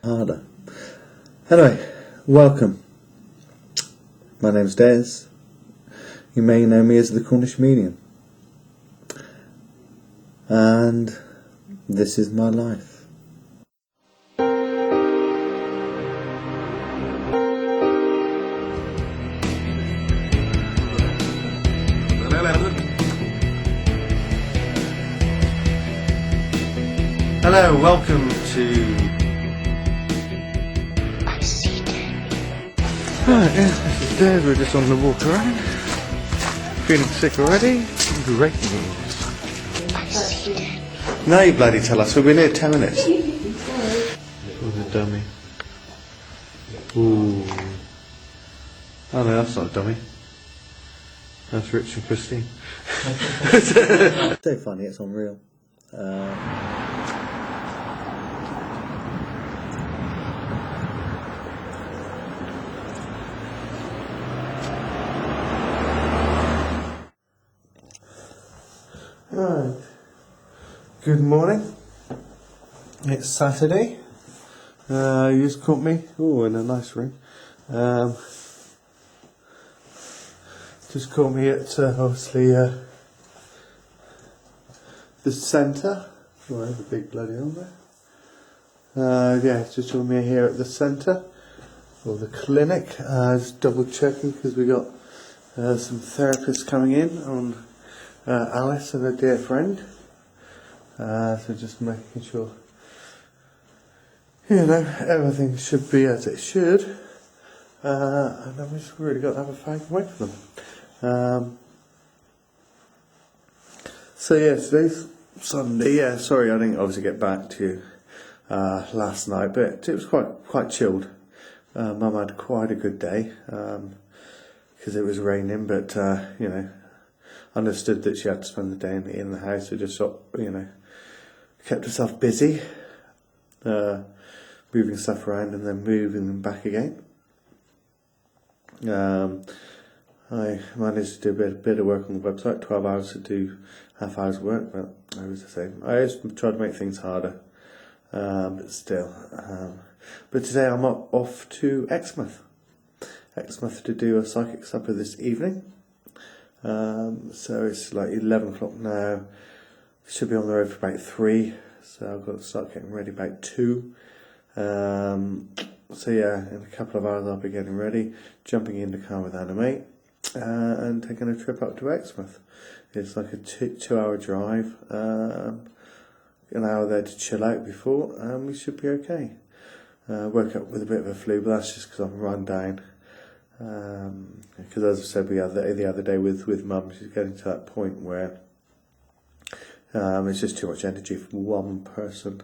harder. Anyway, welcome. My name's Des. You may know me as the Cornish Medium. And this is my life. Hello, welcome to... I see dead. Right, yeah, this is Des. We're just on the walk around. Feeling sick already? Great news. I see dead. No, you bloody tell us. We've been here 10 minutes. Who's a dummy? Ooh. Oh no, that's not a dummy. That's Rich and Christine. So funny, it's unreal. Right. Good morning. It's Saturday. You just caught me. Oh, in a nice room. Just caught me at obviously the centre. Oh, there's a big bloody on there. Yeah, just caught me here at the centre or the clinic. Just double checking because we got some therapists coming in on Alice and a dear friend. So just making sure, you know, everything should be as it should. And then we just really got to have a fag away from them. So yeah, today's Sunday. Yeah, sorry I didn't obviously get back to you last night, but it was quite chilled. Mum had quite a good day because it was raining, but you know, understood that she had to spend the day in the house, so just sort of, you know, kept herself busy, moving stuff around and then moving them back again. I managed to do a bit of work on the website, 12 hours to do half hours work, but I was the same. I always try to make things harder, but still. But today I'm off to Exmouth to do a psychic supper this evening. So it's like 11 o'clock now. Should be on the road for about 3, so I've got to start getting ready about 2. So yeah, in a couple of hours I'll be getting ready, jumping in the car with Anna and taking a trip up to Exmouth. It's like a 2-hour drive, an hour there to chill out before, and we should be okay. Woke up with a bit of a flu, but that's just because I'm run down. Because as I said the other day with Mum, she's getting to that point where it's just too much energy for one person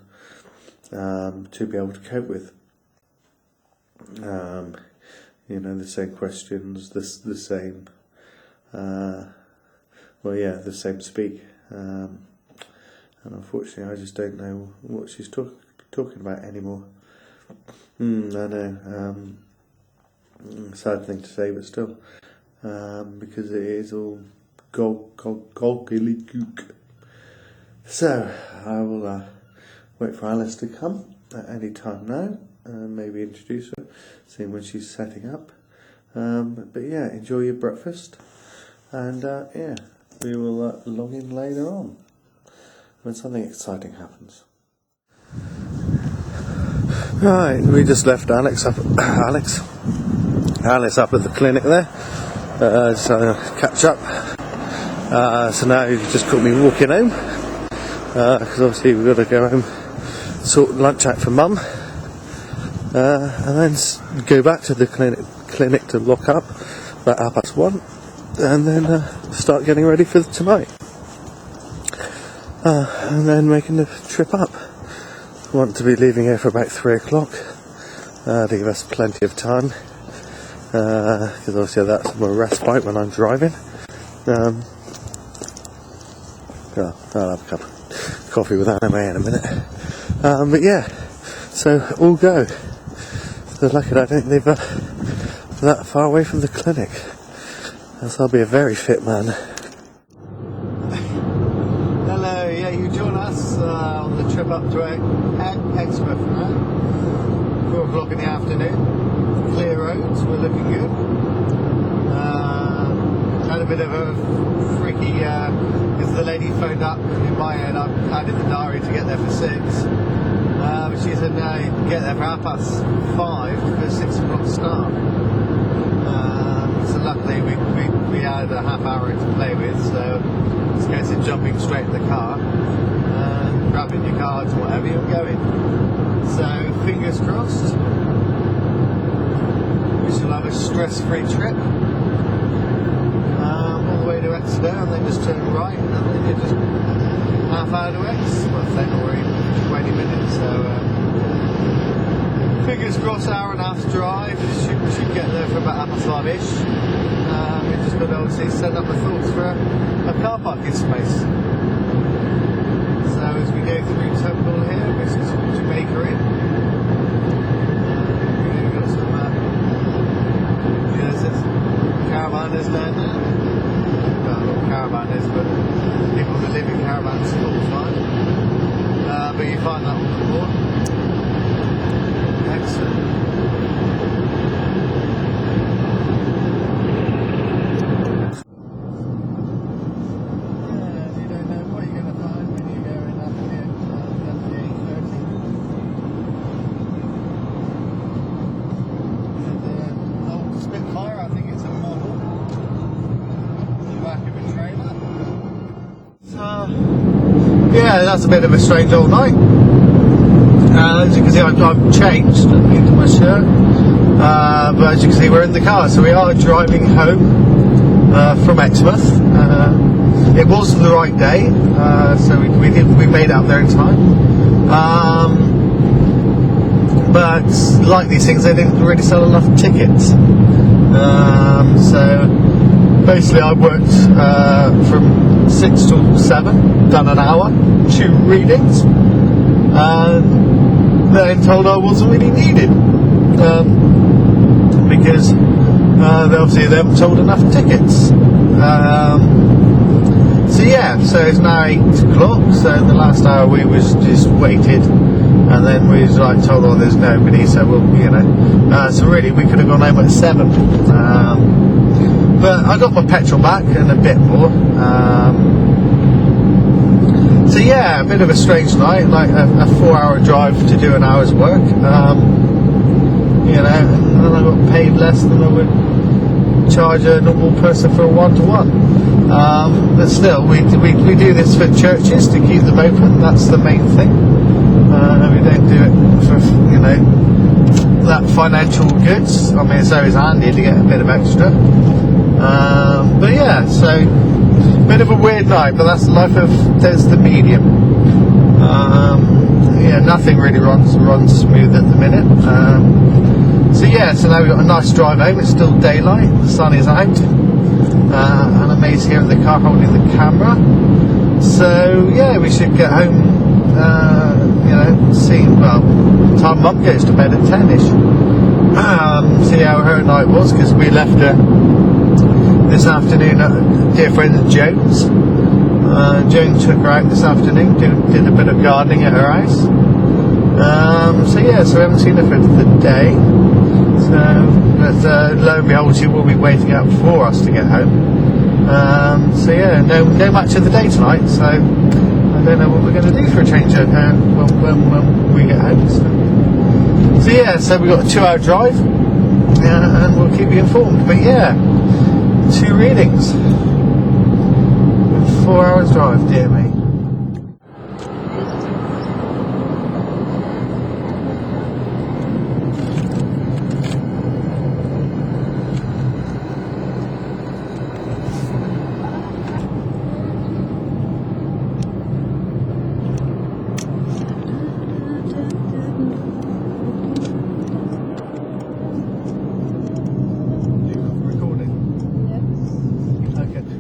to be able to cope with. You know, the same questions, the same, the same speak. And unfortunately, I just don't know what she's talking about anymore. I know. Sad thing to say, but still, because it is all gobbledygook. So I will wait for Alice to come at any time now, and maybe introduce her, seeing when she's setting up. But yeah, enjoy your breakfast, and yeah, we will log in later on when something exciting happens. Right, we just left Alice up at the clinic there, so catch up. So now you just caught me walking home, because obviously we've got to go home, sort lunch out for Mum, and then go back to the clinic to lock up about 1:30, and then start getting ready for tonight, and then making the trip up. Want to be leaving here for about 3 o'clock to give us plenty of time, because obviously that's my respite when I'm driving. I'll have a cup of coffee with Anna in a minute. But yeah, so all go. So lucky I don't live that far away from the clinic, else I'll be a very fit man. Hello, yeah, you join us on the trip up to Exmouth, right? a bit of a freaky, because the lady phoned up in my head. I had in the diary to get there for 6. But she said no, you can get there for 5:30 for 6 o'clock start. So luckily we had a half hour to play with, so it's a case of jumping straight in the car, grabbing your cards and whatever, you're going. So fingers crossed, we shall have a stress-free trip all the way to Exeter, and then just turn right, and then you're just half hour to Exmouth, then, or even 20 minutes. So fingers crossed, hour and a half drive. Should get there for about 5:30ish. We just got to obviously set up the thoughts for a car parking space. So as we go through Temple here, this is Jamaica Inn. We've got some caravanners down there. Well, not caravanners, but people that live in caravans full time. But you find that on the board. Excellent. You don't know what you're going to find when you're going up here the A30. Old Spitfire, I think it's a model. The back of a trailer. So, yeah, that's a bit of a strange old night. As you can see, I've changed into my shirt, but as you can see, we're in the car, so we are driving home from Exmouth. It was the right day, so we made out there in time. But like these things, they didn't really sell enough tickets. So basically, I worked from 6 till 7, done an hour, 2 readings. Then told I wasn't really needed because obviously they haven't sold enough tickets. So yeah, so it's now 8 o'clock. So the last hour we was just waited, and then we was like told, oh, there's nobody. So we'll, so really we could have gone home at 7. But I got my petrol back and a bit more. So yeah, a bit of a strange night, like a 4-hour drive to do an hour's work, and I got paid less than I would charge a normal person for a 1-to-1. But still, we do this for churches to keep them open. That's the main thing. We don't do it for that financial goods. I mean, it's always handy to get a bit of extra. But yeah, so. Bit of a weird night, but that's the life of Des the Medium. Yeah, nothing really runs smooth at the minute. So yeah, so now we've got a nice drive home. It's still daylight, the sun is out, and I'm Maze here in the car holding the camera. So yeah, we should get home. See, well, time Mum goes to bed at 10ish. See how her night was, because we left her this afternoon at dear friend Jones. Jones took her out this afternoon, did a bit of gardening at her house. So yeah, so we haven't seen her for the day. So, but lo and behold, she will be waiting out for us to get home. So yeah, no match of the day tonight. So I don't know what we're going to do for a change when we get home. So yeah, so we got a 2-hour drive, and we'll keep you informed. But yeah. 2 readings, 4 hours drive, dear me.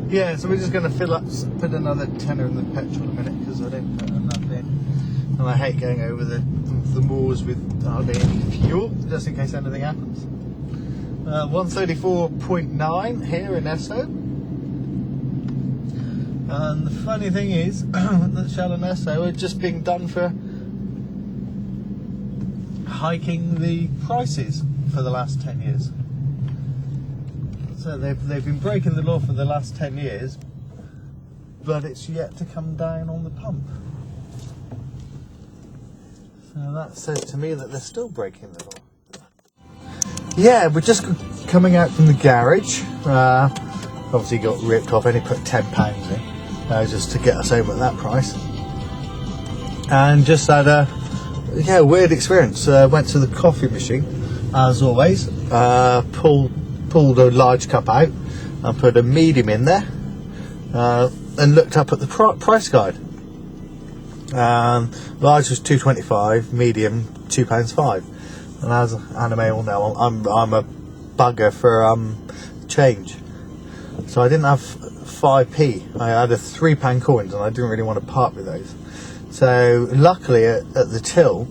Yeah, so we're just going to fill up, put another tenner in the petrol in a minute, because I don't put enough in. And I hate going over the moors with hardly any fuel, just in case anything happens. 134.9 here in Esso. And the funny thing is that Shell and Esso are just being done for hiking the prices for the last 10 years. So they've been breaking the law for the last 10 years, but it's yet to come down on the pump. So that says to me that they're still breaking the law. Yeah, we're just coming out from the garage. Obviously got ripped off, only put £10 in, just to get us home at that price. And just had a weird experience. Went to the coffee machine, as always, pulled a large cup out and put a medium in there, and looked up at the price guide. Large was £2.25, medium £2.05. And as Anna may all know, I'm a bugger for change, so I didn't have 5p. I had a £3 coins, and I didn't really want to part with those. So luckily at the till,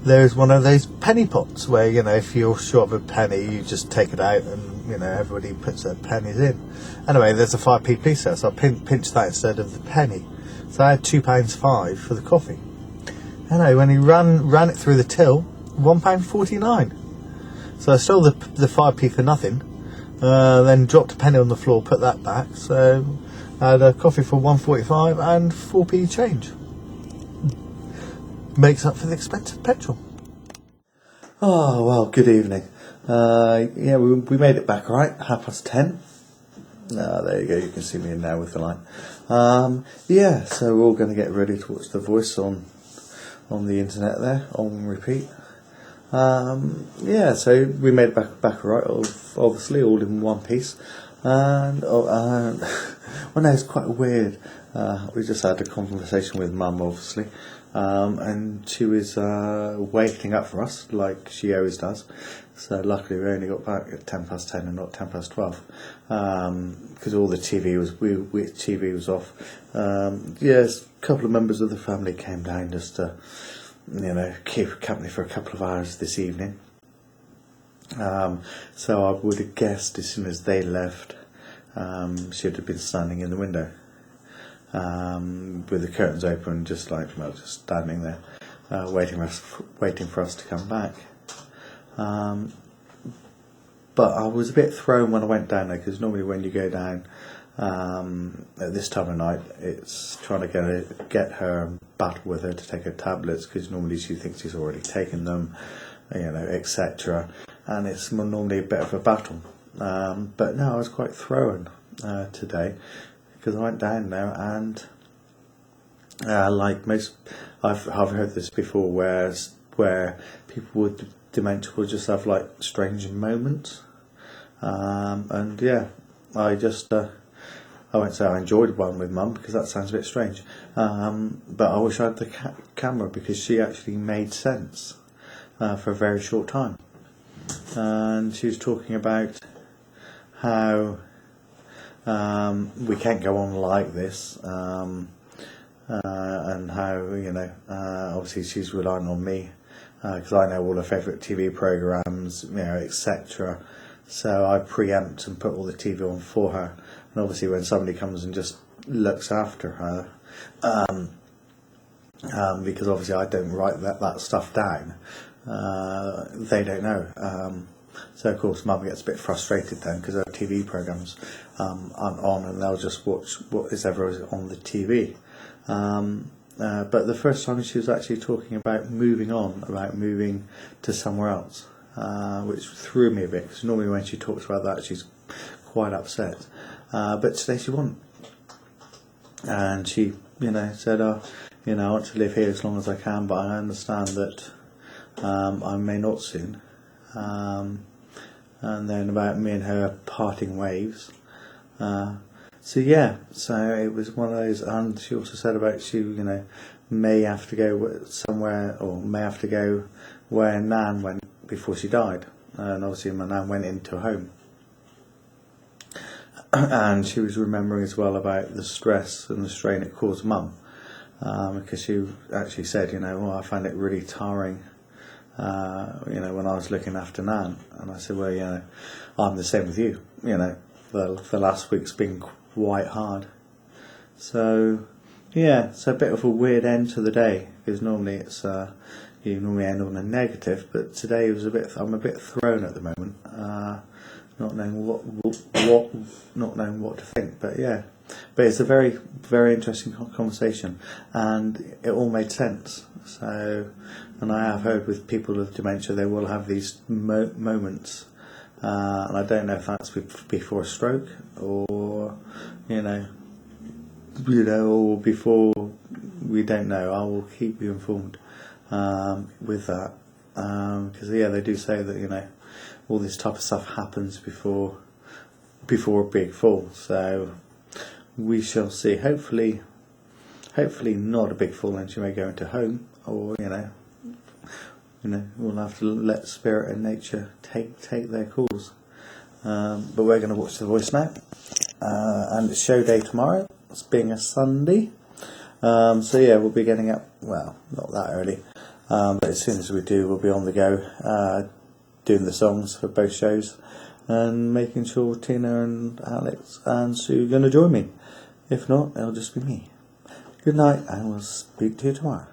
there's one of those penny pots where, you know, if you're short of a penny, you just take it out and, you know, everybody puts their pennies in. Anyway, there's a 5p piece there, so I pinched that instead of the penny. So I had £2.05 for the coffee. Anyway, when he ran it through the till, £1.49. So I stole the 5p for nothing, then dropped a penny on the floor, put that back. So I had a coffee for £1.45 and 4p change. Makes up for the expensive petrol. Oh, well, good evening. Yeah, we made it back, right? 10:30. There you go, you can see me in now with the light. Yeah, so we're all going to get ready to watch The Voice on the internet there, on repeat. Yeah, so we made it back right, obviously, all in one piece. And, well, no, it's quite weird. We just had a conversation with Mum, obviously. And she was waiting up for us like she always does. So luckily we only got back at 10:10 and not 10:12, because all the TV was off. Yes, a couple of members of the family came down just to, you know, keep company for a couple of hours this evening. So I would have guessed as soon as they left, she would have been standing in the window. With the curtains open, just standing there, waiting for us to come back. But I was a bit thrown when I went down there, because normally when you go down at this time of night, it's trying to get her and battle with her to take her tablets, because normally she thinks she's already taken them, you know, etc. And it's normally a bit of a battle. But no, I was quite thrown today, because I went down there and like most, I've heard this before, where people with dementia will just have like strange moments, and yeah, I won't say I enjoyed one with Mum, because that sounds a bit strange, but I wish I had the camera, because she actually made sense for a very short time, and she was talking about how we can't go on like this, and how, you know, obviously she's relying on me, because I know all her favourite TV programmes, you know, etc. So I preempt and put all the TV on for her, and obviously when somebody comes and just looks after her, because obviously I don't write that stuff down, they don't know. So of course Mum gets a bit frustrated then, because her TV programmes aren't on, and they'll just watch what is ever on the TV. But the first time she was actually talking about moving to somewhere else, which threw me a bit, because normally when she talks about that she's quite upset. But today she wasn't, and she, you know, said, you know, I want to live here as long as I can, but I understand that I may not soon. And then about me and her parting ways. So yeah, so it was one of those, and she also said about she, you know, may have to go somewhere, or may have to go where Nan went before she died. And obviously my Nan went into a home. And she was remembering as well about the stress and the strain it caused Mum. Because she actually said, you know, I found it really tiring, you know, when I was looking after Nan. And I said, well, you know, I'm the same with you, you know, the last week's been quite hard. So yeah, it's a bit of a weird end to the day, because normally it's you normally end on a negative, but today was I'm a bit thrown at the moment, not knowing not knowing what to think. But yeah, but it's a very, very interesting conversation, and it all made sense. So, and I have heard with people with dementia, they will have these moments, and I don't know if that's before a stroke or, or before. We don't know. I will keep you informed with that, because they do say that all this type of stuff happens before a big fall. So we shall see. Hopefully not a big fall, and she may go into home, or we'll have to let spirit and nature take their course. But we're going to watch The Voice now, and it's show day tomorrow. It's being a Sunday. So yeah, we'll be getting up, well, not that early, but as soon as we do, we'll be on the go, doing the songs for both shows, and making sure Tina and Alex and Sue are going to join me. If not, it'll just be me. Good night, and we'll speak to you tomorrow.